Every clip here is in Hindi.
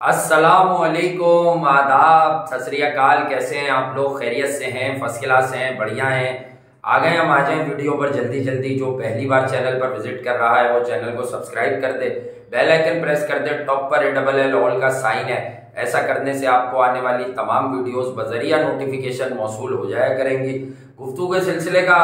अस्सलामुअलैकुम, आदाब, सत श्री अकाल। कैसे हैं आप लोग? खैरियत से हैं? फर्स्ट क्लास हैं? बढ़िया हैं? आ गए हम आ जाए वीडियो पर जल्दी जल्दी। जो पहली बार चैनल पर विजिट कर रहा है वो चैनल को सब्सक्राइब कर दे, बेल आइकन प्रेस कर दे, टॉप पर ALL ऑल का साइन है। ऐसा करने से आपको आने वाली तमाम वीडियोस बजरिया नोटिफिकेशन मौसूल हो जाया करेंगी। गुफ्तगू के सिलसिले का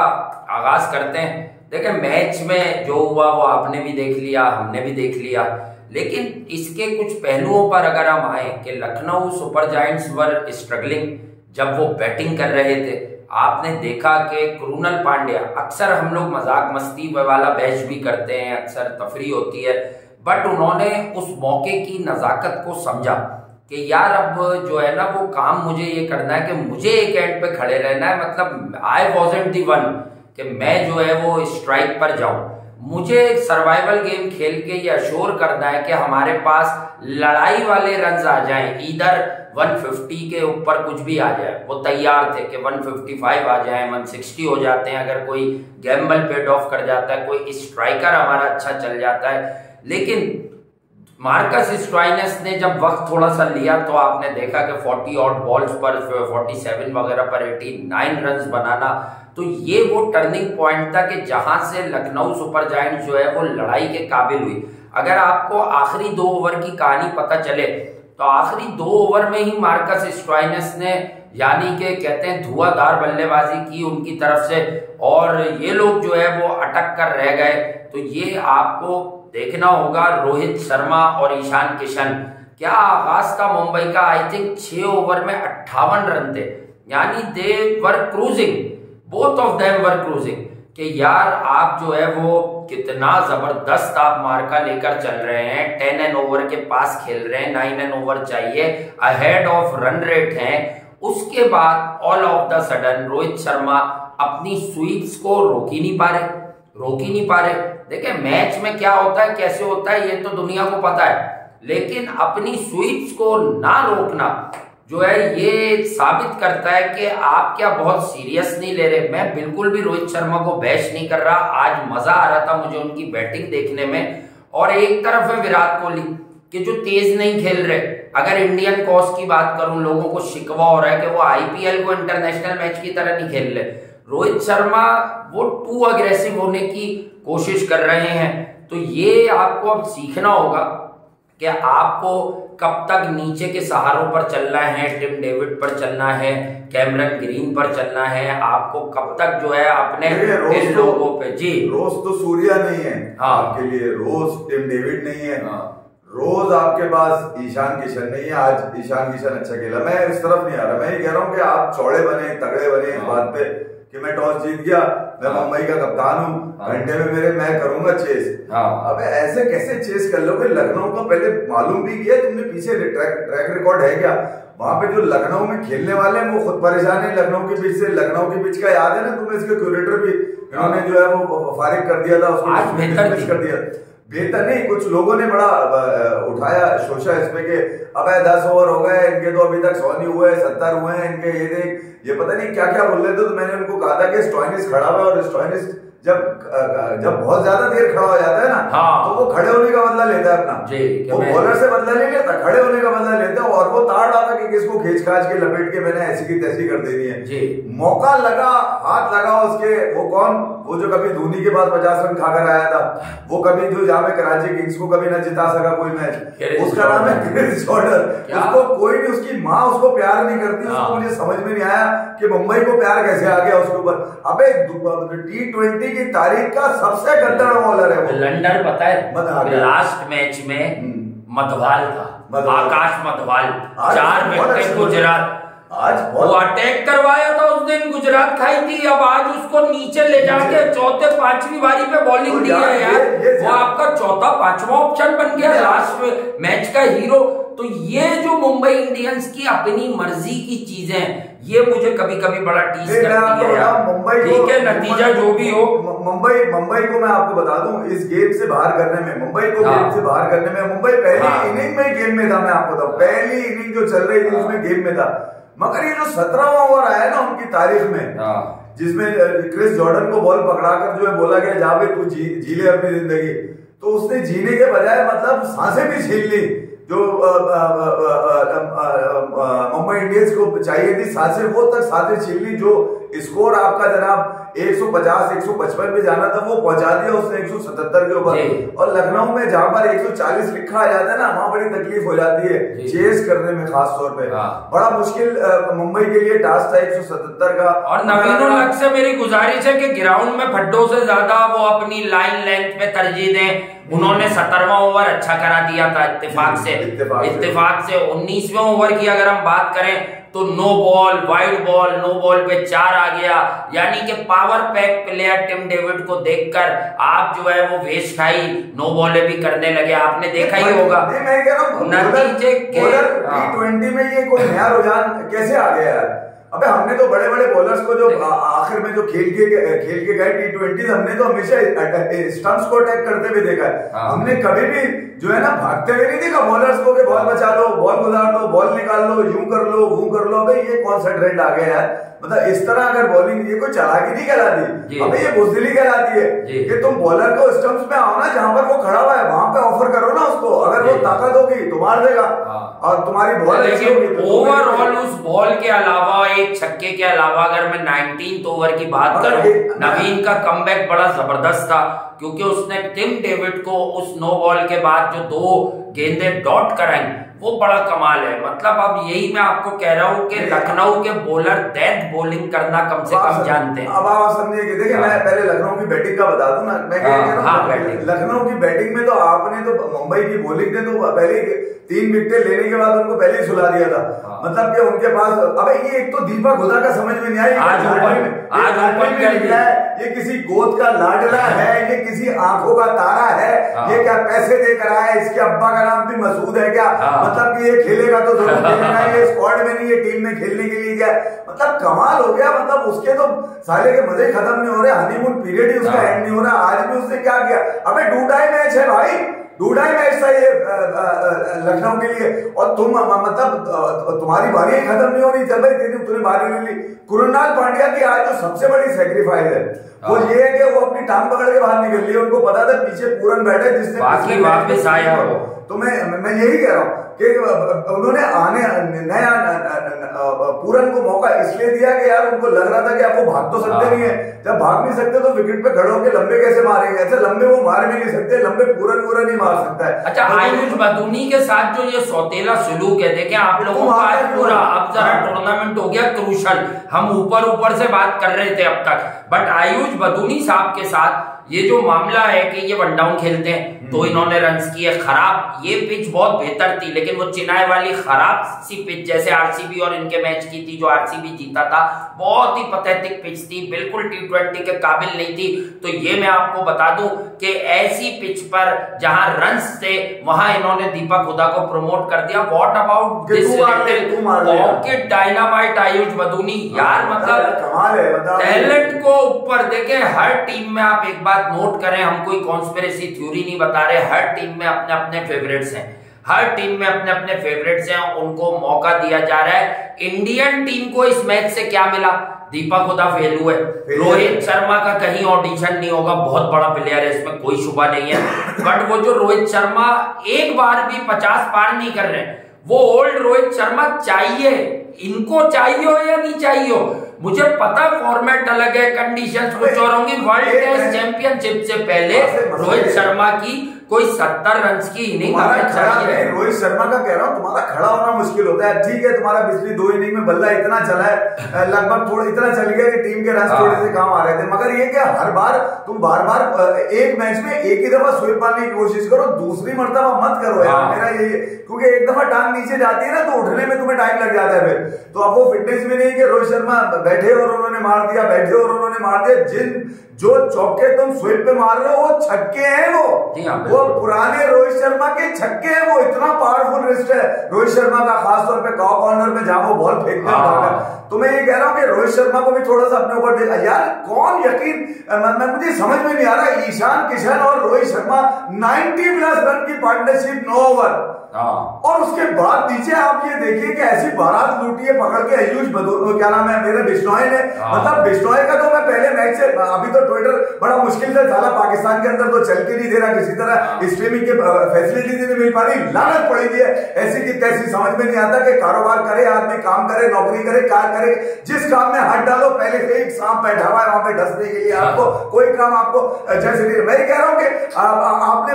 आगाज करते हैं। देखिए, मैच में जो हुआ वो आपने भी देख लिया, हमने भी देख लिया, लेकिन इसके कुछ पहलुओं पर अगर हम आए कि Lucknow super giants were struggling जब वो बैटिंग कर रहे थे। आपने देखा कि कृणाल पांड्या, अक्सर हम लोग मजाक मस्ती वाला बैच भी करते हैं, अक्सर तफरी होती है, बट उन्होंने उस मौके की नजाकत को समझा कि यार अब जो है ना वो काम मुझे ये करना है कि मुझे एक एंड पे खड़े रहना है। मतलब आई वॉजंट दी वन कि मैं जो है वो स्ट्राइक पर जाऊं। मुझे सर्वाइवल गेम खेल के ये अश्योर करना है कि हमारे पास लड़ाई वाले रन्स आ जाएं, इधर 150 के ऊपर कुछ भी आ जाए। वो तैयार थे कि 155 आ जाए, 160 हो जाते हैं अगर कोई गैम्बल पेड ऑफ कर जाता है, कोई स्ट्राइकर हमारा अच्छा चल जाता है। लेकिन मार्कस स्टोइनिस ने जब वक्त थोड़ा सा लिया तो आपने देखा कि 40 ऑड बॉल्स पर 47 वगैरह पर 89 रन्स बनाना, तो ये वो टर्निंग पॉइंट था कि जहां से लखनऊ सुपर जायंट्स जो है वो लड़ाई के काबिल हुई। अगर आपको आखिरी 2 ओवर की कहानी पता चले तो आखिरी 2 ओवर में ही मार्कस स्टोइनिस ने यानी कि कहते हैं धुआंधार बल्लेबाजी की उनकी तरफ से, और ये लोग जो है वो अटक कर रह गए। तो ये आपको देखना होगा। रोहित शर्मा और ईशान किशन, क्या आगाज था मुंबई का। आई थिंक 6 ओवर में 58 रन थे, यानी they were cruising, both of them were cruising कि यार आप जो है वो कितना जबरदस्त आप मार्का लेकर चल रहे हैं। 10 एन ओवर के पास खेल रहे हैं, 9 एन ओवर चाहिए, अहेड ऑफ रन रेट हैं। उसके बाद all of the sudden Rohit Sharma अपनी स्वीप्स को रोक ही नहीं पा रहे। देखिए, मैच में क्या होता है, कैसे होता है, ये तो दुनिया को पता है, लेकिन अपनी स्वीप्स को ना रोकना जो है ये साबित करता है कि आप क्या बहुत सीरियस नहीं ले रहे। मैं बिल्कुल भी रोहित शर्मा को बैश नहीं कर रहा। आज मजा आ रहा था मुझे उनकी बैटिंग देखने में। और एक तरफ है विराट कोहली कि जो तेज नहीं खेल रहे। अगर इंडियन कॉस की बात करूं, लोगों को शिकवा हो रहा है कि वो IPL को इंटरनेशनल मैच की तरह नहीं खेल रहे। रोहित शर्मा वो टू अग्रेसिव होने की कोशिश कर रहे हैं। तो ये आपको अब सीखना होगा कि आपको कब तक नीचे के सहारों पर चलना है, टिम डेविड पर चलना है, कैमरन ग्रीन पर चलना है, आपको कब तक जो है अपने इन लोगों पे। जी, रोज तो सूर्या नहीं है। हाँ, आपके लिए रोज टिम डेविड नहीं है। हाँ, रोज आपके पास ईशान किशन नहीं है। आज ईशान किशन अच्छा खेला, मैं इस तरफ नहीं आ रहा। मैं ये कह रहा हूँ कि आप चौड़े बने, तगड़े बने इस बात पे कि मैं टॉस जीत गया, मैं मुंबई का कप्तान हूँ, घंटे में मैं करूंगा चेस। अब ऐसे कैसे चेस कर लोगे? लखनऊ का पहले मालूम भी किया तुमने, पीछे ट्रैक रिकॉर्ड है क्या? वहां पे जो लखनऊ में खेलने वाले हैं वो खुद परेशान है लखनऊ के पिच से। लखनऊ के पिच का याद है ना तुम्हें? इसके क्यूरेटर भी इन्होंने जो है वो फारिग कर दिया था, उसको कर दिया। बेहतर नहीं, कुछ लोगों ने बड़ा उठाया शोशा इस पे कि अब 10 ओवर हो गए इनके, तो अभी तक 100 नहीं हुए, 70 हुए हैं इनके, ये देख ये पता नहीं क्या क्या बोल रहे थे। तो मैंने उनको कहा था कि स्टोइनिस खड़ा हुआ, और स्टोइनिस जब बहुत ज्यादा देर खड़ा हो जाता है ना, तो वो खड़े होने का बदला लेता है अपना। वो बॉलर से बदला नहीं लेता, खड़े होने का बदला लेता है। और वो ताड़ रहा था कि किसको खींच खाच के लपेट के मैंने ऐसी की तैसी कर देनी है। मौका लगा, हाथ लगा उसके। वो कौन? वो जो कभी धोनी के बाद 50 रन खाकर आया था, वो कभी जो जहाँ पे कराची किंग्स को कभी ना जिता सका कोई मैच, उसका नाम है क्रिस जॉर्डन। उसको कोई नहीं, उसकी माँ उसको प्यार नहीं करती। उसको मुझे समझ में नहीं आया कि मुंबई को प्यार कैसे आ गया उसके ऊपर। अबे T20 की तारीख का सबसे गद्दार बॉलर है वो। लंडन पता है लास्ट मैच में मधवाल था, आकाश मधवाल, 4 विकेट गुजरात। आज वो अटैक करवाया था उस दिन, गुजरात खाई थी। अब आज उसको नीचे ले जाके चौथे 5वीं बारी पे बॉलिंग दी है यार। वो आपका चौथा 5वां ऑप्शन बन गया लास्ट मैच का हीरो। तो ये जो मुंबई इंडियंस की अपनी मर्जी की चीजें, ये मुझे कभी कभी बड़ा टीज करती है यार। मुंबई, ठीक है, नतीजा जो भी हो, मुंबई को मैं आपको बता दूं, इस गेम से बाहर करने में, मुंबई को गेम से बाहर करने में, मुंबई पहली इनिंग में गेम में था। मैं आपको बताऊं, पहली इनिंग जो चल रही थी उसमें गेम में था। मगर ये जो 17वां ओवर आया ना उनकी तारीख में, जिसमें क्रिस जॉर्डन को बॉल पकड़ाकर जो है बोला गया जा भाई तू जी ले अपनी जिंदगी, तो उसने जीने के बजाय मतलब सांसें भी छीन ली जो मुंबई इंडियंस को चाहिए थी, साजिश वो तक साजिश छीन ली। जो स्कोर आपका जनाब 150 155 पे जाना था वो पहुंचा दिया उसने 177 के ऊपर। और लखनऊ में जहां पर 140 लिखा आ जाता है ना, वहां बड़ी तकलीफ हो जाती है चेस करने में, खास तौर पे बड़ा मुश्किल मुंबई के लिए टास्क था 177 का। और नवीन उल हक से मेरी गुजारिश है कि ग्राउंड में फड्डों से ज्यादा वो अपनी लाइन लेंथ पे तरजीह दें। उन्होंने 17वां ओवर अच्छा करा दिया था इत्तेफाक से। 19वें ओवर की अगर हम बात करें तो no ball, wide ball, no ball पे 4 आ गया। यानी कि power pack player Tim David को देखकर आप जो है वो वेश खाई नो बॉले भी करने लगे, आपने देखा ही होगा। मैं कह रहा हूं नतीजे के T20 में ये कोई नया रुझान कैसे आ गया है? अबे हमने तो बड़े बड़े बॉलर्स को जो आखिर में जो खेल के गए T20, हमने तो हमेशा स्टंप्स को अटैक करते हुए देखा है। हमने कभी भी जो है ना भागते हुए नहीं देखा बॉलर्स को कि बॉल बचा लो, बॉल गुजार दो, बॉल निकाल लो, यूं कर लो, वो कर लो। भाई ये कौन सा ट्रेंड आ गया यार? मतलब इस तरह अगर बॉलिंग, ये कोई चालाकी नहीं कहलाती, अबे ये बुजदिली कहलाती है कि तुम बॉलर को स्टंप्स में आओ ना, जहां पर वो खड़ा हुआ है वहां पे ऑफर करो ना उसको। अगर वो ताकत होगी तो मार देगा और तुम्हारी बॉल अच्छी होगी। ओवरऑल उस बॉल के अलावा, एक छक्के के अलावा, अगर मैं 19th ओवर की बात करूं, नवीन का कमबैक बड़ा जबरदस्त था क्योंकि उसने टिम डेविड को उस नो बॉल के बाद जो 2 गेंदें डॉट कराई वो बड़ा कमाल है। मतलब अब यही मैं आपको कह रहा हूँ कि लखनऊ के बॉलर डेथ बॉलिंग करना कम से कम जानते हैं। अब आप समझिए कि देखिए मैं पहले लखनऊ की बैटिंग का बता दूं ना, मैं कह रहा हूं लखनऊ की बैटिंग में तो आपने तो मुंबई की बॉलिंग ने तो पहले 3 विकेट लेने के बाद उनको पहले ही सुला दिया था। मतलब कि उनके पास, अबे ये एक तो दीपक हुडा का समझ में नहीं आई, आज ओपन है, ये किसी गोद का लाडला है, ये किसी आंखों का तारा है, ये क्या पैसे देकर आया है, इसके अब्बा का नाम भी मसूद है क्या? मतलब कि ये खेलेगा तो जरूर खेलेगा, ये स्क्वाड में नहीं है, टीम में खेलने के लिए क्या? मतलब कमाल हो गया। मतलब उसके तो साले के मजे खत्म नहीं हो रहे, हनीमून पीरियड ही उसका एंड नहीं हो रहा। आज भी उसने क्या किया? अबे 2-2.5 मैच है भाई, 2-2.5 मैच था ये लखनऊ के लिए, और तुम मतलब तुम्हारी बारी खत्म नहीं हो रही। चल भाई तुमने बारी ले ली। कुरुनाल पांड्या की आज जो सबसे बड़ी सैक्रिफाइस है वो ये है कि वो अपनी टांग पकड़ के बाहर निकल लिया। उनको पता था पीछे पूरन बैठे जिसने वापस आया हो। तो मैं यही कह रहा हूँ कि उन्होंने नया पूरन को मौका इसलिए दिया कि यार उनको लग रहा था कि आप वो भाग तो सकते नहीं है, जब भाग नहीं सकते तो विकेट पे खड़े होकर लंबे कैसे मारेंगे? ऐसे लंबे वो मार भी नहीं सकते, लंबे पूरन नहीं मार सकता है। अच्छा, आयुष बदूनी के साथ जो ये सौतेला सुलूक है, देखें आप लोगों का आज पूरा, अब जरा टूर्नामेंट हो गया क्रूशल, हम ऊपर से बात कर रहे थे अब तक, बट आयुष बदूनी साहब के साथ ये जो मामला है कि ये वन डाउन खेलते हैं तो इन्होंने रन्स किए खराब। ये पिच बहुत बेहतर थी लेकिन वो चिनाई वाली खराब सी पिच जैसे आरसीबी और इनके मैच की थी जो आरसीबी जीता था, बहुत ही पैथेटिक पिच थी, बिल्कुल T20 के काबिल नहीं थी। तो ये मैं आपको बता दूं कि ऐसी पिच पर जहां रन्स थे वहां इन्होंने दीपक हुडा को प्रमोट कर दिया। What about this pocket dynamite Ayush Badoni यार, मतलब टैलेंट को ऊपर देखें। हर टीम में आप एक बात नोट करें, हम कोई कॉन्स्पिरेसी थ्योरी नहीं बता रहे, हर टीम में अपने अपने फेवरेट्स हैं, हर टीम में अपने अपने फेवरेट्स हैं, उनको मौका दिया जा रहा है। इंडियन टीम को इस मैच से क्या मिला? दीपक हुडा फेल हुए, रोहित शर्मा का कहीं ऑडिशन नहीं होगा, बहुत बड़ा प्लेयर है, इसमें कोई शुबा नहीं है, बट वो जो रोहित शर्मा एक बार भी 50 पार नहीं कर रहे, वो ओल्ड रोहित शर्मा चाहिए, इनको चाहिए हो या नहीं चाहिए हो, मुझे पता फॉर्मेट अलग है, कंडीशंस कुछ और होंगी। वर्ल्ड टेस्ट चैंपियनशिप से पहले रोहित शर्मा की कोई 70 रन की इनिंग चाहिए। रोहित शर्मा का कह रहा हूँ, तुम्हारा खड़ा होना मुश्किल होता है। ठीक है, तुम्हारा पिछली 2 इनिंग में बल्ला इतना चला है, लगभग थोड़ा इतना चल गया कि टीम के रन थोड़े से काम आ रहे थे, मगर ये क्या हर बार तुम बार एक मैच में एक ही दफा स्वीप मारने की कोशिश करो, दूसरी मर्तबा मत करो यार। मेरा ये, क्योंकि एक दफा टांग नीचे जाती है ना तो उठने में तुम्हें टाइम लग जाता है फिर। तो अब वो फिटनेस में नहीं कि रोहित शर्मा बैठे और उन्होंने मार दिया, बैठे और उन्होंने मार दिया। जो चौके तुम स्वीप पे मार रहे हो वो छक्के हैं, वो पुराने रोहित शर्मा के छक्के हैं। वो इतना पावरफुल रिस्ट है रोहित शर्मा का, खासतौर पे कॉ कॉर्नर में जहां वो बॉल फेंकते हैं। तो मैं ये कह रहा हूं कि रोहित शर्मा को भी थोड़ा सा अपने ऊपर देखा यार। कौन यकीन, मुझे समझ में नहीं आ रहा, ईशान किशन और रोहित शर्मा 90+ रन की पार्टनरशिप 9 ओवर, और उसके बाद नीचे आप ये देखिए कि ऐसी बारात लूटी है पकड़ के आयुष क्या नाम है मेरे बिश्नोई ने, मतलब बिश्नोई का तो मैं पहले मैच से, अभी तो ट्विटर बड़ा मुश्किल से साला पाकिस्तान के अंदर तो चल के नहीं दे रहा, किसी तरह स्ट्रीमिंग की फैसिलिटी नहीं मिल पा रही, लानत पड़ी है ऐसी की तैसी, समझ में नहीं आता कि कारोबार करे आदमी, काम करे, नौकरी करे, क्या करे, जिस काम में हाथ डालो पहले से एक सांप बैठा हुआ है वहां पे ढसने के लिए, आपको कोई काम आपको जैसे नहीं। मैं कह रहा हूं कि आपने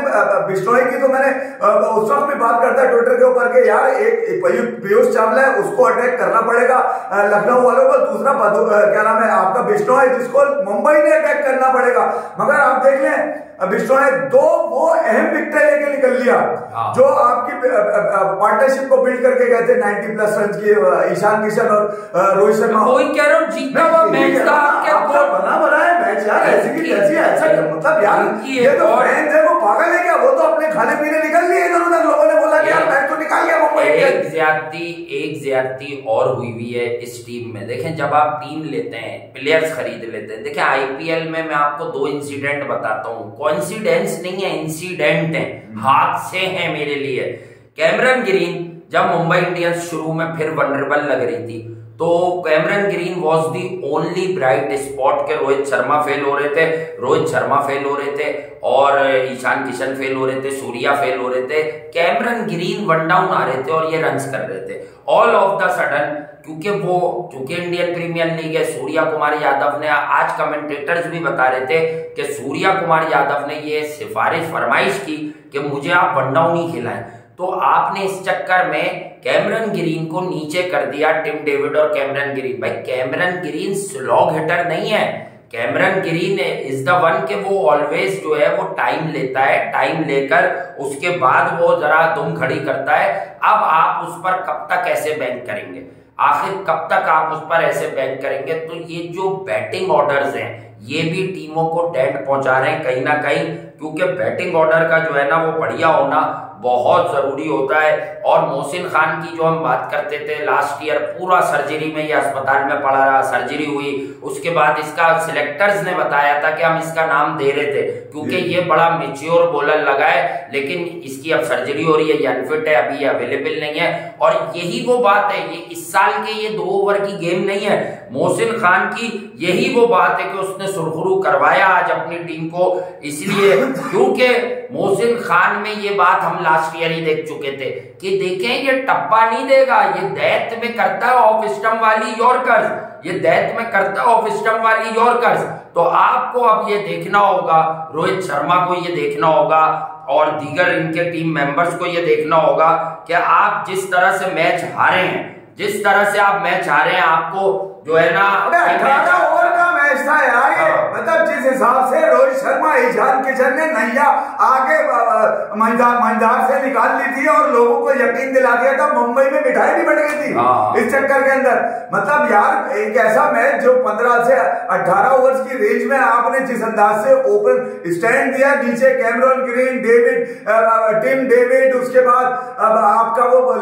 बिश्नोई की तो मैंने उस वक्त में बात करता है ट्विटर के ऊपर के यार एक पीयूष चावला है उसको अटैक करना पड़ेगा लखनऊ वालों को, दूसरा क्या नाम है आपका बिश्नोई जिसको मुंबई ने अटैक करना पड़ेगा, मगर आप देख लें बिश्नोई दो वो अहम विकेट लेके निकल लिया जो आपकी पार्टनरशिप को बिल्ड करके गए थे 90+ रन की ईशान किशन और रोहित शर्मा, वही कह रहा हूं जीता हुआ मैच था आपका बना है मैच यार, ऐसी की तैसी ऐसा मतलब यार ये तो फैंस है वो पागल है क्या, वो तो अपने खाने पीने निकल लिए इधर उधर, लोगों ने बोला कि यार मैच तो निकाल गया मुंबई। एक ज्यादती और हुई हुई है इस टीम में। देखें जब आप टीम लेते हैं, प्लेयर्स खरीद लेते हैं, देखें आईपीएल में मैं आपको 2 इंसिडेंट बताता हूं, कोइंसिडेंस नहीं है, इंसिडेंट है, हादसे हैं मेरे लिए। कैमरन ग्रीन जब मुंबई इंडियंस शुरू में फिर वनरेबल लग रही थी तो Cameron green was the only bright spot के रोहित शर्मा फेल हो रहे थे और ईशान किशन फेल हो रहे थे, सूर्या फेल हो रहे थे, कैमरन ग्रीन वन डाउन आ रहे थे और ये रन्स कर रहे थे। ऑल ऑफ द सडन क्योंकि इंडियन प्रीमियर लीग है, सूर्या कुमार यादव ने, आज कमेंटेटर्स भी बता रहे थे कि सूर्या कुमार यादव ने ये फरमाइश की कि मुझे आप वन डाउन ही खिलाएं, तो आपने इस चक्कर में कैमरन ग्रीन को नीचे कर दिया, टिम डेविड और कैमरन ग्रीन। भाई कैमरन ग्रीन स्लॉग हिटर नहीं है, Cameron green is the one के वो ऑलवेज जो है वो टाइम लेता है, टाइम लेकर उसके बाद वो जरा दुम खड़ी करता है। अब आप उस पर कब तक ऐसे बैंक करेंगे, आखिर कब तक आप उस पर ऐसे बैंक करेंगे? तो ये जो बैटिंग ऑर्डर्स हैं ये भी टीमों को डेंट पहुंचा रहे हैं कहीं ना कहीं, क्योंकि बैटिंग ऑर्डर का जो है ना वो बढ़िया होना बहुत जरूरी होता है। और मोहसिन खान की जो हम बात करते थे लास्ट ईयर, पूरा सर्जरी में ये अस्पताल में पड़ा रहा, सर्जरी हुई, उसके बाद इसका सिलेक्टर्स ने बताया था कि हम इसका नाम दे रहे थे क्योंकि ये बड़ा मैच्योर बॉलर लगा है, लेकिन इसकी अब सर्जरी हो रही है, ये अनफिट है, अभी अवेलेबल नहीं है। और यही वो बात है, ये इस साल के ये 2 ओवर की गेम नहीं है, मोहसिन खान की यही वो बात है कि उसने सुरखरू करवाया आज अपनी टीम को, इसलिए क्योंकि मोहसिन खान में ये बात हम लास्ट ईयर ही देख चुके थे कि देखें ये टप्पा नहीं देगा, ये दैत में करता है ऑफ स्टंप वाली यॉर्कर्स, ये दैत में करता है ऑफ स्टंप वाली यॉर्कर्स। तो आपको अब ये देखना होगा, रोहित शर्मा को ये देखना होगा और दीगर इनके टीम मेंबर्स को ये देखना होगा कि आप जिस तरह से मैच हारे हैं, जिस तरह से आप मैच हारे हैं, आपको जो है ना 18 ओवर का मैच था यार ये, मतलब जिस हिसाब से रोहित शर्मा, ईशान किशन ने नैया आगे मंझार से निकाल ली थी और लोगों को यकीन दिला दिया था, मुंबई में मिठाई भी बढ़ गई थी इस चक्कर के अंदर। मतलब यार एक ऐसा मैच जो 15 से 18 ओवर्स की रेंज में आपने जिस अंदाज से ओपन स्टैंड दिया, नीचे कैमरन ग्रीन, टिम डेविड, उसके बाद अब आपका वो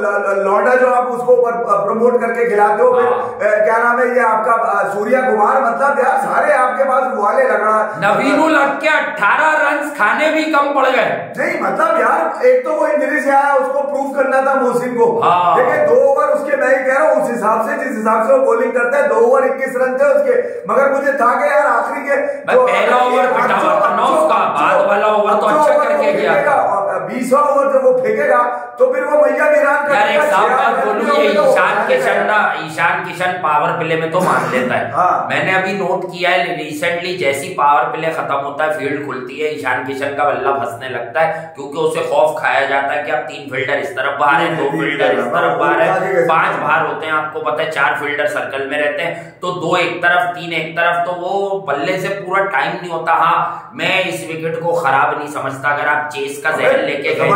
लौंडा जो आप उसको प्रमोट करके खिलाते हो, फिर क्या नाम है ये आपका सूर्या कुमार, मतलब यार सारे आपके पास वाले लग रहा है। नवीनुल हक के 18 रन खाने भी कम पड़ गए। नहीं मतलब यार एक तो वो इंजरी से आया, उसको प्रूव करना था मोहसिन को, देखिए 2 ओवर उसके, मैं कह रहा हूँ उस हिसाब से जिस हिसाब से वो बॉलिंग करता है, 2 ओवर 21 रन थे उसके, मगर मुझे था कि यार आखिरी के पहला ओवर बाद वाला ओवर तो अच्छा करके गया, 20वां ओवर जब वो फेंकेगा तो फिर वो मैया वीरान का। यार एक साफ बात बोलूं, ये ईशान किशन पावर प्ले में तो मान लेता है। मैंने अभी नोट किया है रिसेंटली, जैसी पावर प्ले खत्म होता है, फील्ड खुलती है, ईशान किशन का बल्ला फंसने लगता है, क्योंकि उसे खौफ खाया जाता है कि अब 3 फील्डर इस तरफ बाहर है, 2 फील्डर इस तरफ बाहर है, 5 बाहर होते हैं, आपको पता है 4 फील्डर सर्कल में रहते हैं, तो 2 एक तरफ 3 एक तरफ, तो वो बल्ले से पूरा टाइम नहीं होता। हाँ मैं इस विकेट को खराब नहीं समझता, अगर आप चेस का जहर लेके गए,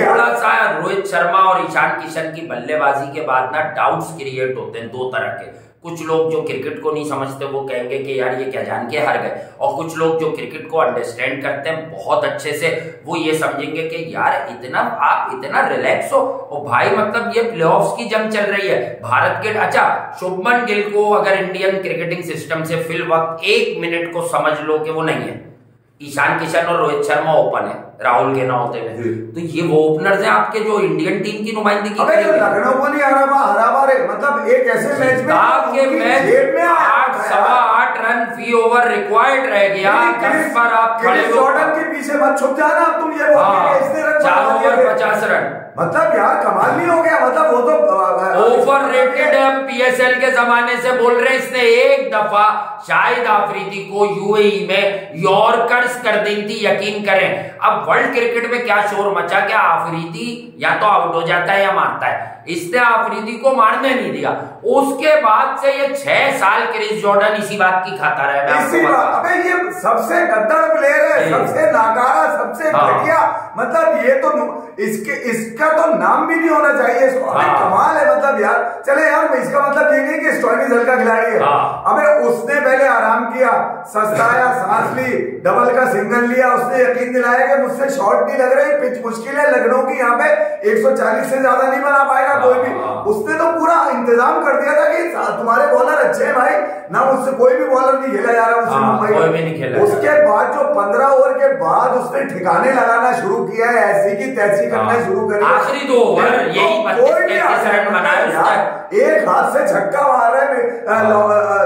थोड़ा सा रोहित शर्मा और ईशान किशन की बल्लेबाजी के बाद ना डाउट्स क्रिएट होते हैं 2 तरह के। कुछ लोग जो क्रिकेट को नहीं समझते वो कहेंगे कि यार ये क्या जान के हार गए, और कुछ लोग जो क्रिकेट को अंडरस्टैंड करते हैं बहुत अच्छे से, वो ये समझेंगे कि यार आप इतना रिलैक्स हो, और भाई मतलब ये प्लेऑफ्स की जंग चल रही है भारत के। अच्छा शुभमन गिल को अगर इंडियन क्रिकेटिंग सिस्टम से फिल वक्त 1 मिनट को समझ लो कि वो नहीं है, ईशान किशन और रोहित शर्मा ओपन है राहुल के ना होते हुए, तो ये वो ओपनर्स हैं आपके जो इंडियन टीम की नुमाइंदगी करेंगे। लखनऊ को नहीं हरा मतलब एक ऐसे मैच में 8 रन फी ओवर रिक्वायर्ड रह गया, 10 पर आप खड़े हो, जॉर्डन के पीछे मत छुप जाना तुम, ये 4 ओवर 50 रन, मतलब यार कमाल नहीं हो गया, मतलब वो तो ओवर रेटेड है। हम पीएसएल के जमाने से बोल रहे हैं, इसने एक दफा शाहिद आफरीदी को यूएई में यॉर्कर्स कर दी थी, यकीन करें। अब वर्ल्ड क्रिकेट में क्या शोर मचा, क्या आफरीदी या तो आउट हो जाता है या मारता है, इसने आफरीदी को मारने नहीं दिया। उसके बाद से ये 6 साल क्रिस जॉर्डन इसी बात की खाता रहा है। अबे ये सबसे गद्दार प्लेयर है, सबसे नाकारा, सबसे घटिया, मतलब ये तो इसका तो नाम भी नहीं होना चाहिए इसको। कमाल है, मतलब यार चले यार, इसका मतलब ये नहीं कि स्टॉइनिस हल्का खिलाड़ी है। अबे उसने पहले आराम किया, सस्ताया, सांस ली, डबल का सिंगल लिया, उसने यकीन दिलाया कि मुझसे शॉट नहीं लग रही, पिच मुश्किल है, लखनऊ की यहाँ पे 140 से ज्यादा नहीं बना पाएगा कोई भी। उसने तो पूरा इंतजाम कर दिया था कि तुम्हारे बॉलर अच्छे हैं भाई, ना मुझसे कोई भी बॉलर नहीं खेला जा रहा मुझसे। उसके बाद जो 15 ओवर के बाद उसने ठिकाने लगाना शुरू किया है, ऐसी की तैसी करना शुरू कर, आखिरी 2 ओवर यही 32 रन बनाया, एक हाथ से छक्का मार रहा है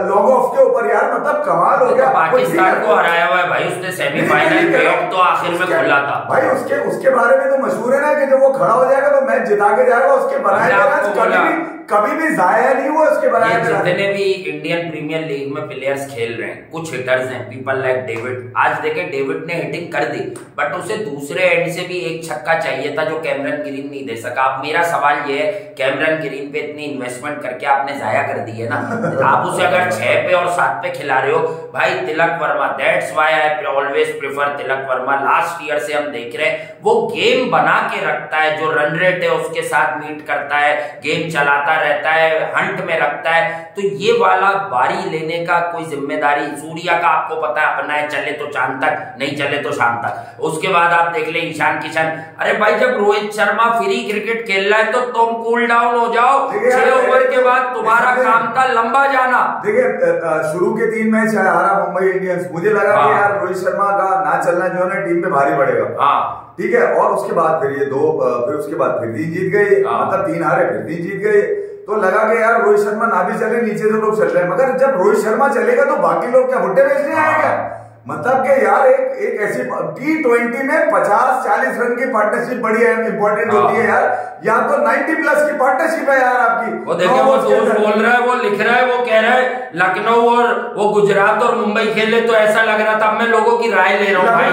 लॉन्ग ऑफ के ऊपर, यार मतलब कमाल हो गया। पाकिस्तान को हराया हुआ है भाई उसने सेमीफाइनल में, तो आखिर में खोला था भाई। उसके बारे में तो मशहूर है ना कि जब वो खड़ा हो जाएगा तो मैच जिता के जाएगा, उसके बनाए कभी भी जाया नहीं हुआ उसके बनाए। जितने भी इंडियन प्रीमियर लीग में प्लेयर्स खेल रहे हैं, कुछ हिटर्स हैं, पीपल लाइक डेविड, आज देखे डेविड ने हिटिंग कर दी, बट उसे दूसरे एंड से भी एक छक्का चाहिए था जो कैमरन ग्रीन नहीं दे सका। अब मेरा सवाल ये है, कैमरन ग्रीन पे इतनी इन्वेस्टमेंट करके आपने जाया कर दी है ना, आप उसे अगर 6 पे और 7 पे खिला रहे हो भाई। Tilak Varma, that's why I always prefer Tilak Varma. Last year से हम देख रहे हैं वो गेम बना के रखता है, जो रन रेट है उसके साथ मीट करता है, गेम चलाता रहता है, हंट में रखता है। तो ये वाला बारी लेने का कोई जिम्मेदारी सूर्या का आपको पता है अपना है, चले तो चांद तक, नहीं चले तो शाम तक। उसके बाद आप देख ले ईशान किशन, अरे भाई जब रोहित शर्मा फ्री क्रिकेट खेल रहा है तो तुम कूल डाउन हो जाओ, 6 ओवर के बाद तुम्हारा काम था लंबा जाना। देखिए शुरू के 3 मैच हारा मुंबई इंडियंस, मुझे लगा कि यार रोहित शर्मा का ना चलना जो है ना टीम पे भारी पड़ेगा, ठीक है। और उसके बाद फिर ये 2, फिर उसके बाद फिर 3 जीत गए, मतलब 3 हारे फिर 3 जीत गए, तो लगा कि यार रोहित शर्मा ना भी चले, नीचे से लोग चल रहे हैं। मगर जब रोहित शर्मा चलेगा तो बाकी लोग क्या भुट्टे बेचने आएगा, मतलब कि यार एक ऐसी T20 में 50-40 रन की पार्टनरशिप बड़ी इंपॉर्टेंट होती है यार, या तो 90 प्लस की पार्टनरशिप है यार आपकी। वो देखो वो दोस्त बोल रहा है, वो लिख रहा है, वो कह रहा है लखनऊ और वो गुजरात और मुंबई खेले तो ऐसा लग रहा था। मैं लोगों की राय ले रहा हूँ भाई,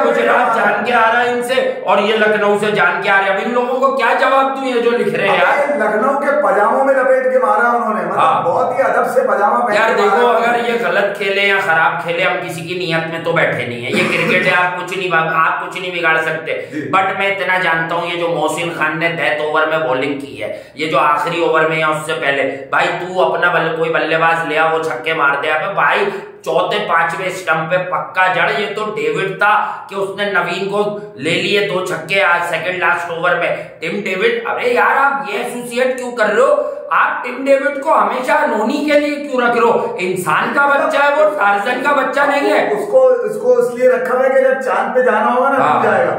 गुजरात जान के आ रहा है इनसे और ये लखनऊ से जान के आ रहे हैं। अब इन लोगों को क्या जवाब दूं ये जो लिख रहे हैं यार। लखनऊ के पजामों में लपेट के मारा उन्होंने, मतलब बहुत ही अदब से पजामा पहन। यार देखो अगर ये गलत खेले या खराब खेले, हम किसी की नियत में तो बैठे नहीं है, ये क्रिकेट है, आप कुछ नहीं बिगाड़ सकते। बट मैं इतना जानता हूं, ये जो मोहसिन खान ने डेथ ओवर में बॉलिंग की है, ये जो आखिरी ओवर में या उससे पहले, भाई तू अपना कोई बल्लेबाज ले आ, वो छक्के मार दे भाई। 4-5वें स्टंप पे पक्का जड़, ये तो डेविड था कि उसने नवीन को ले लिए 2 छक्के आज सेकंड लास्ट ओवर में। टिम डेविड, अरे यार आप ये एसोसिएट क्यों कर रहे हो? आप टिम डेविड को हमेशा नोनी के लिए क्यों रख रहे हो? इंसान का बच्चा है वो, टार्जन का बच्चा नहीं है। उसको इसलिए रखा है कि जब चांद पे जाना होगा ना तब जाएगा,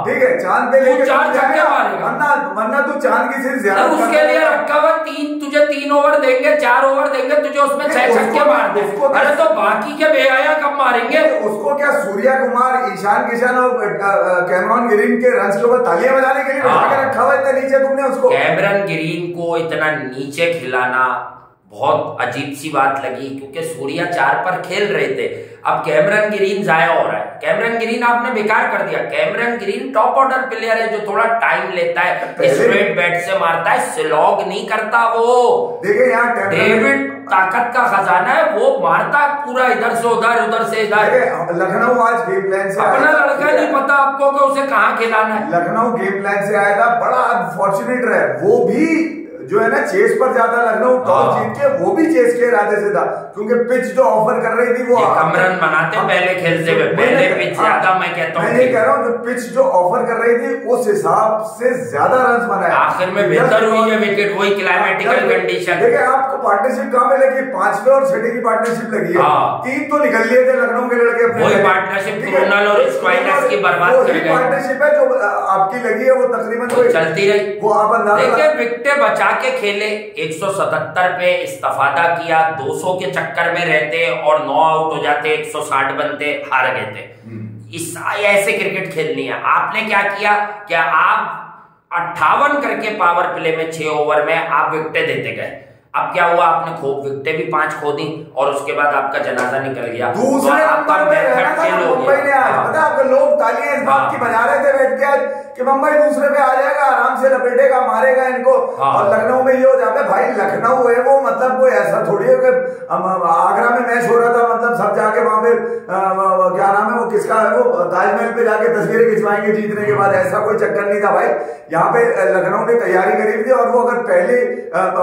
ठीक है, चांद पे लेके 4 छक्के मारेगा, वरना तू चांद की सिर्फ ज्यादा उसके लिए रखा हुआ। तुझे 3 ओवर देंगे, 4 ओवर देंगे, तुझे उसमें 6 छक्के मार दे। अरे तो बाकी के बेआया कब मारेंगे? उसको क्या सूर्या कुमार, ईशान किशन और कैमरन ग्रीन के रन के ऊपर तालियां बजाने के लिए रखा हुआ इतना नीचे तुमने उसको? कैमरन ग्रीन को इतना नीचे खिलाना बहुत अजीब सी बात लगी, क्योंकि सूर्या 4 पर खेल रहे थे। अब कैमरन ग्रीन जाया हो रहा है, कैमरन ग्रीन आपने बेकार कर दिया। Cameron green top order player है जो थोड़ा टाइम लेता है, स्ट्रेट बैट से मारता है, स्लॉग नहीं करता वो। देखिए यहाँ डेविड ताकत का खजाना है, वो मारता पूरा इधर से उधर, उधर से इधर। लखनऊ आज गेम प्लान से अपना लड़का नहीं पता आपको कि उसे कहाँ खिलाना है। लखनऊ गेम प्लान से आया था, बड़ा अनफॉर्चुनेट रहा, वो भी जो है ना चेस पर जाता लखनऊ, टॉस जीत के वो भी चेस के इरादे से था, क्योंकि पिच जो ऑफर कर रही थी वो कम रन बनाते पहले खेलते हुए, पहले पिच ज्यादा, मैं कहता हूँ, मैं ये कह रहा हूँ जो पिच जो ऑफर कर रही थी उस हिसाब से ज्यादा रन बनाए, आखिर में बेहतर हुई है विकेट, वही क्लाइमेटिकल कंडीशन। देखिए आपको पार्टनरशिप कहाँ पे लगी, 5वें और 6ठे की पार्टनरशिप लगी है, 3 तो निकल लिए थे लखनऊ के लड़के, वही पार्टनरशिप क्रोनल और स्क्वाइनर्स की बर्बाद कर गए। पार्टनरशिप है जो आपकी लगी है वो तकरीबन चलती रही, वो आप देखिए विकेटें बचा के खेले, 177 पे इस्तीफादा किया, 200 के चक्कर में रहते और 9 आउट हो जाते, 160 बनते, हार गए थे। इस ऐसे क्रिकेट खेलनी है। आपने क्या किया, क्या आप 58 करके पावर प्ले में 6 ओवर में आप विकेटें देते गए। अब क्या हुआ, आपने विकेटें भी 5 खो दी और उसके बाद आपका जनाजा निकल गया। दूसरे नंबर पे रहना था मुंबई ने आज, पता है आपके लोग तालियां इस बात की बजा रहे थे बैठ के आज कि मुंबई दूसरे पे आ जाएगा, आराम से लपेटेगा, मारेगा इनको, और लखनऊ में ये हो जाता है। भाई लखनऊ है वो, मतलब कोई ऐसा थोड़ी है कि आगरा में मैच हो रहा था, मतलब सब जाके वहां पे क्या नाम है वो किसका है वो ताजमहल पे जाके तस्वीरें खिंचवाएंगे जीतने के बाद, ऐसा कोई चक्कर नहीं था भाई। यहाँ पे लखनऊ ने तैयारी करी थी और वो अगर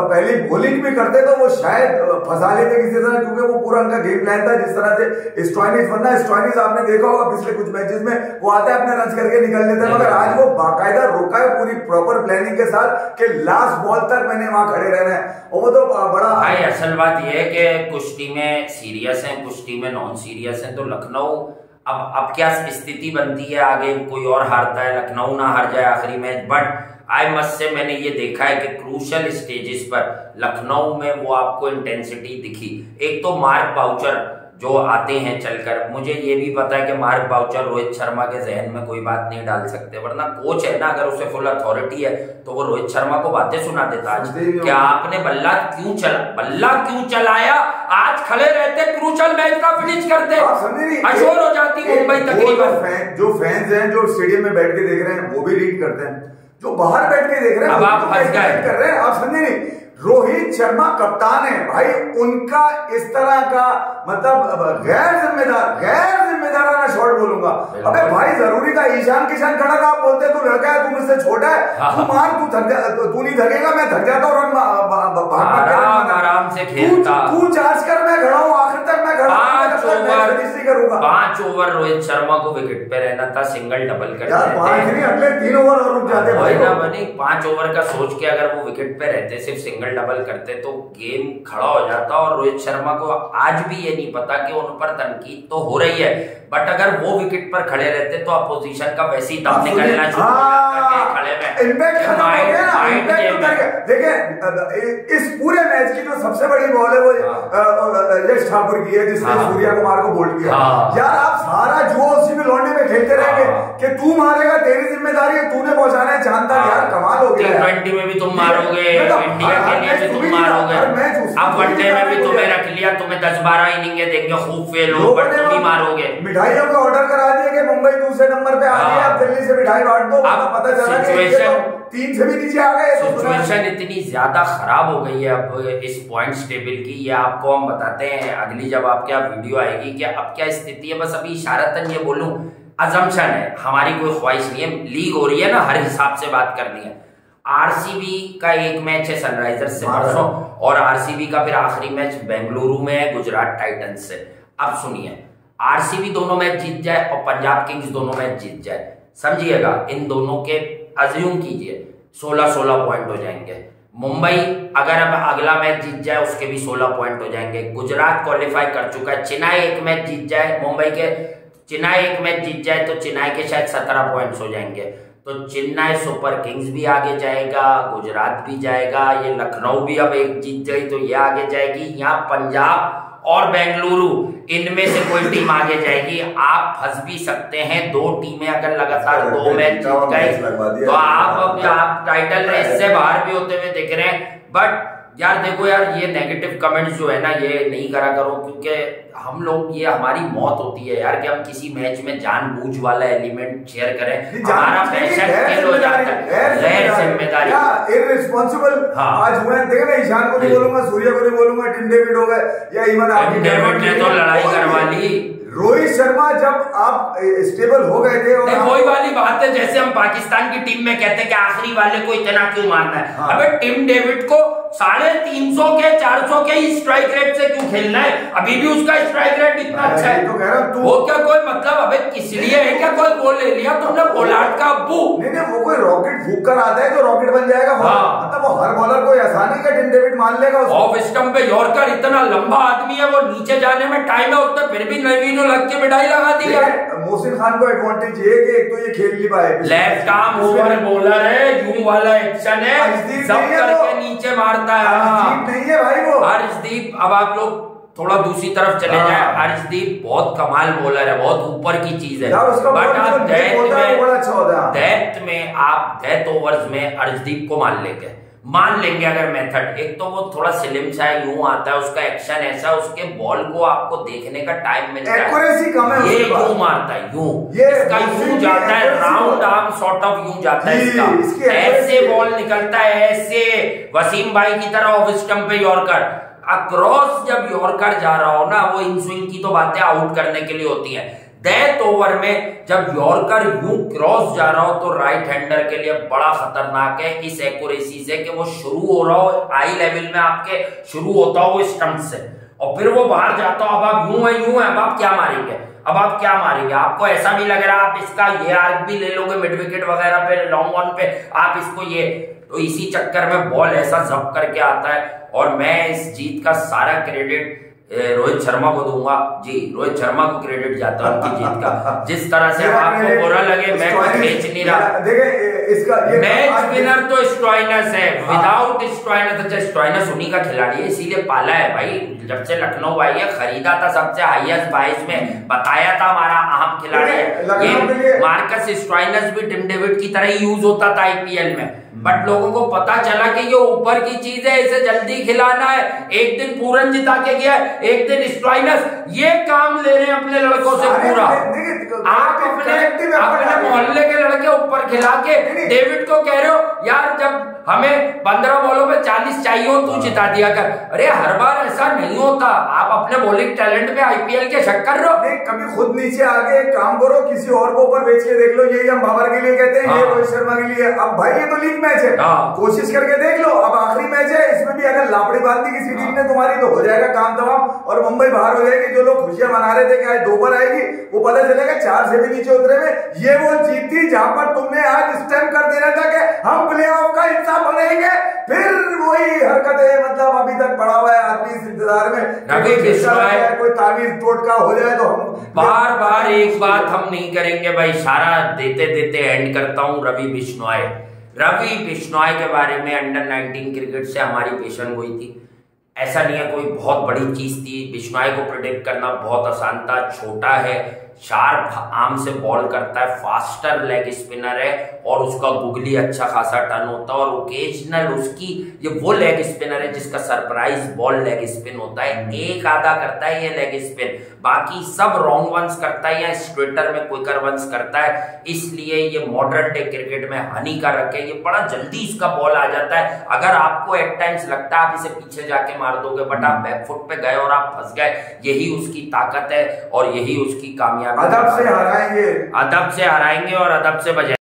पहली बॉलिंग भी करते तो वो शायद फंसा लेते किसी तरह, क्योंकि वो पूरा उनका गेम प्लान था जिस तरह से स्टॉइनिस, वरना स्टॉइनिस आपने देखा होगा पिछले कुछ मैचेस में वो आता है अपने रन करके निकल लेता है, मगर आज वो बाकायदा रुका है पूरी प्रॉपर प्लानिंग के साथ कि लास्ट बॉल तक मैंने वहां खड़े रहना है, और वो तो बड़ा भाई। असल बात यह है कि कुछ टीमें सीरियस हैं, कुछ टीमें नॉन सीरियस हैं, तो लखनऊ अब क्या स्थिति बनती है, आगे कोई और हारता है, लखनऊ ना हार जाए आखिरी match. But I must say मैंने ये देखा है कि क्रूशल स्टेजेस पर लखनऊ में वो आपको इंटेंसिटी दिखी। एक तो मार्क बाउचर जो आते हैं चलकर, मुझे ये भी पता है कि मार्क बाउचर रोहित शर्मा के जहन में कोई बात नहीं डाल सकते, वरना कोच है ना, अगर उसे फुल अथॉरिटी है तो वो रोहित शर्मा को बातें सुना देता। आज क्या आपने बल्ला क्यों चलाया, आज खड़े रहते क्रूशल मैच का फिनिश करते, अशोर हो जाती मुंबई तकरीबन। जो फैंस हैं जो स्टेडियम में बैठ के देख रहे हैं वो भी रीड करते हैं, जो बाहर बैठ के देख रहे हैं अब आप फंस गए कर रहे हैं, आप समझे नहीं। रोहित शर्मा कप्तान है भाई, उनका इस तरह का मतलब गैर जिम्मेदाराना शॉट बोलूंगा। अबे भाई जरूरी था, ईशान किशन खड़ा था, आप बोलते तू लड़का है, तू मुझसे छोटा है, तू मार, तू नहीं थकेगा, मैं थक जाता हूँ, आराम से खेलता, तू चार्ज कर, मैं खड़ा हूँ आखिर तक, मैं खड़ा हूँ, 5 ओवर रोहित शर्मा को विकेट पे रहना था, सिंगल डबल कर अगले 3 ओवर और रुक जाते भाई ना बनी। 5 ओवर का सोच के अगर वो विकेट पे रहते, सिर्फ सिंगल डबल करते तो गेम खड़ा हो जाता। और रोहित शर्मा को आज भी ये नहीं पता कि उन पर तनकीद तो हो रही है, बट अगर वो विकेट पर खड़े रहते तो अपोजिशन का वैसे ही दम निकलना शुरू हो जाता है खड़े में। देखिए इस पूरे मैच की जो सबसे बड़ी बॉल है वो यश ठाकुर की है, जिसने सूर्या कुमार को बोल्ड किया। यार आप सारा जो उसी में लौंडे में खेलते रहेंगे कि तू मारेगा, तेरी जिम्मेदारी है, तूने पहुंचाना है चांद तक। यार कमाल हो गया। T20 में भी तुम मारोगे, इंडिया के लिए भी तुम मारोगे, अब वनडे में भी तुम्हें रख लिया, तुम्हें 10-12 इनिंगे देंगे, खूब फेल हो बट तुम ही मारोगे। मिठाइयों का ऑर्डर करा दिया कि मुंबई दूसरे नंबर पे आ गई, आप दिल्ली से मिठाई बांट दो, पता चला कि 3 से भी नीचे आ गए। सिचुएशन इतनी ज्यादा खराब हो गई है अब इस पॉइंट्स टेबल की, ये आपको हम बताते हैं अगली जब आपके यहाँ वीडियो आएगी कि अब क्या स्थिति है। बस अभी इशारतन ये बोलूं, अजम्पशन है, हमारी कोई ख्वाहिश नहीं है, लीग हो रही है ना, हर हिसाब से बात करनी है। आरसीबी का एक मैच है सनराइजर्स से परसों, और आरसीबी का फिर आखिरी मैच बेंगलुरु में है गुजरात टाइटंस से। अब सुनिए, आरसीबी दोनों मैच जीत जाए और पंजाब किंग्स दोनों मैच जीत जाए, समझिएगा इन दोनों के अज्यूम कीजिए 16-16 पॉइंट हो जाएंगे। मुंबई अगर अब अगला मैच जीत जाए उसके भी 16 पॉइंट हो जाएंगे। गुजरात क्वालिफाई कर चुका है, चेन्नई एक मैच जीत जाए, मुंबई के चेन्नई एक मैच जीत जाए तो चेन्नई के शायद 17 पॉइंट्स हो जाएंगे। तो चेन्नई सुपर किंग्स भी आगे जाएगा, गुजरात भी जाएगा, ये लखनऊ भी अब एक जीत गई तो ये आगे जाएगी। यहाँ पंजाब और बेंगलुरु इनमें से कोई टीम आगे जाएगी। आप फंस भी सकते हैं, 2 टीमें अगर लगातार 2 मैच जीत गए तो आप टाइटल रेस से बाहर भी होते हुए दिख रहे हैं। बट यार देखो यार, ये नेगेटिव कमेंट्स जो है ना, ये नहीं करा करो, क्योंकि हम लोग, ये हमारी मौत होती है यार कि हम किसी मैच में जानबूझ वाला एलिमेंट शेयर करें, हमारा पैशन फेल हो जाता है, गैर जिम्मेदारी, इररिस्पांसिबल आज हुए। देखिए मैं ईशान को नहीं बोलूंगा, सूर्य को नहीं बोलूंगा, टिम डेविड हो गए या इवन डेविड ने तो लड़ाई करवा ली, रोहित शर्मा जब आप स्टेबल हो गए थे और वही वाली बात है जैसे हम पाकिस्तान की टीम में कहते हैं कि आखिरी वाले को इतना क्यों मारना है। हाँ। अबे टिम डेविड को 350 के 400 के ही स्ट्राइक रेट से क्यों खेलना है? अभी भी उसका स्ट्राइक रेट इतना अच्छा है। तो कह रहा तू वो क्या कोई मतलब अबे किस लिए है क्या कोई गोल ले लिया तुमने पोलार्ड का अब्बू? नहीं वो कोई रॉकेट फूक कर आता है जो रॉकेट बन जाएगा। हाँ। मतलब वो हर बॉलर को आसानी का टिम डेविड मान लेगा। ऑफ स्टंप पे यॉर्कर इतना लंबा आदमी है, वो नीचे जाने में टाइम है, उसने फिर भी नवीनो लग के मिठाई लगा दी यार। मोहसिन खान को एडवांटेज ये कि एक तो ये खेल नहीं पाए, लेफ्ट आर्म ओवर बॉलर है, यूं वाला एक्शन है, सब करके नीचे मारता है। नहीं है भाई वो हर्षदीप। अब आप लोग थोड़ा दूसरी तरफ चले जाए, हर्षदीप बहुत कमाल बॉलर है, बहुत ऊपर की चीज है, बट आप डेथ में आप डेथ ओवर्स में हर्षदीप को मान लेंगे अगर मेथड। एक तो वो थोड़ा स्लिम सा है, यूं आता है, उसका एक्शन ऐसा, उसके बॉल को आपको देखने का टाइम मिलता है, एक्यूरेसी कम है, ये यूं मारता है, यूं इसका यूं जाता है, राउंड आर्म सॉर्ट ऑफ यूं जाता है इसका, ऐसे बॉल निकलता है, ऐसे वसीम भाई की तरह ऑफ स्टंप पे यॉर्कर अक्रॉस। जब यॉर्कर जा रहा हो ना, वो इन स्विंग की तो बातें आउट करने के लिए होती है। डेथ ओवर में जब यॉर्कर यूं क्रॉस जा रहा हो तो राइट हैंडर के लिए बड़ा खतरनाक है इस एक्यूरेसी से कि वो शुरू हो रहा हो हाई लेवल में, आपके शुरू होता हो स्टंप से और फिर वो बाहर जाता हो। अब आप यूं है, अब आप क्या मारेंगे? आपको ऐसा भी लग रहा है आप इसका ये आर्क भी ले लोगे मिड विकेट वगैरह पे, लॉन्ग ऑन पे आप इसको ये, तो इसी चक्कर में बॉल ऐसा जब करके आता है। और मैं इस जीत का सारा क्रेडिट रोहित शर्मा को दूंगा जी, रोहित शर्मा को क्रेडिट जाता है उनकी जीत का। जिस तरह से आपको बुरा लगे, मैं खींच नहीं रहा, मैच विनर तो स्टॉइनस है, विदाउट स्टॉइनस। अच्छा स्टॉइनस उन्हीं का खिलाड़ी है, इसीलिए पाला है भाई, जब से लखनऊ आई है खरीदा था सबसे हाईएस्ट प्राइस में, बताया था हमारा अहम खिलाड़ी है ये। मार्कस स्टॉइनस भी टिम डेविड की तरह ही यूज होता था आईपीएल में, बट लोगों को पता चला कि ये ऊपर की चीज है, इसे जल्दी खिलाना है। एक दिन पूरन जिता के गया, एक दिन स्टॉइनस, ये काम ले रहे हैं अपने लड़कों से पूरा। आप अपने मोहल्ले के लड़के ऊपर खिला के डेविड को कह रहे हो यार जब हमें 15 बॉलों पे 40 चाहिए हो तू जिता दिया कर। अरे हर बार ऐसा नहीं होता, आप अपने बॉलिंग टैलेंट पे आईपीएल के शक कर रहे हो। कभी खुद नीचे आगे एक काम करो, किसी और को ऊपर बेच के देख लो, यही हम बाबर के लिए कहते हैं, ये रोहित शर्मा के लिए। अब भाई ये तो लीग मैच है, कोशिश करके देख लो, अब आखिरी मैच है, इसमें भी अगर लापड़ी बांध दी किसी टीम ने तुम्हारी तो हो जाएगा काम तमाम और मुंबई बाहर हो जाएगी। जो लोग खुशियां मना रहे थे कि आज 2 पर आएगी, वो पता चलेगा 4 से भी नीचे उतरे में। ये वो जीत थी जहां पर तुमने आज स्टैम्प कर देना था कि हम प्लेऑफ का हिस्सा बनेंगे, फिर वही हरकतें, मतलब अभी तक पड़ा हुआ है आदमी इस इंतजार में कोई तावीज टोटका हो जाए तो हम बार एक बात हम नहीं करेंगे भाई, इशारा देते देते एंड करता हूं। रवि बिश्नोई के बारे में अंडर 19 क्रिकेट से हमारी पेशन हुई थी, ऐसा नहीं है कोई बहुत बड़ी चीज थी। बिश्नोई को प्रेडिक्ट करना बहुत आसान था, छोटा है, शार्प आर्म से बॉल करता है, फास्टर लेग स्पिनर है और उसका गुगली अच्छा खासा टर्न होता है और ओकेजनल उसकी ये वो लेग स्पिनर है जिसका सरप्राइज बॉल लेग स्पिन होता है, एक आधा करता है ये लेग स्पिन, बाकी सब रॉन्ग वंस करता है या स्ट्रेटर में क्विकर वंस करता है। इसलिए ये मॉडर्न डे क्रिकेट में हानिकारक है, ये बड़ा जल्दी इसका बॉल आ जाता है। अगर आपको एट टाइम्स लगता है आप इसे पीछे जाके मार दोगे, बट आप बैकफुट पे गए और आप फंस गए, यही उसकी ताकत है और यही उसकी कामयाबी। अदब से हराएंगे और अदब से बजाएंगे।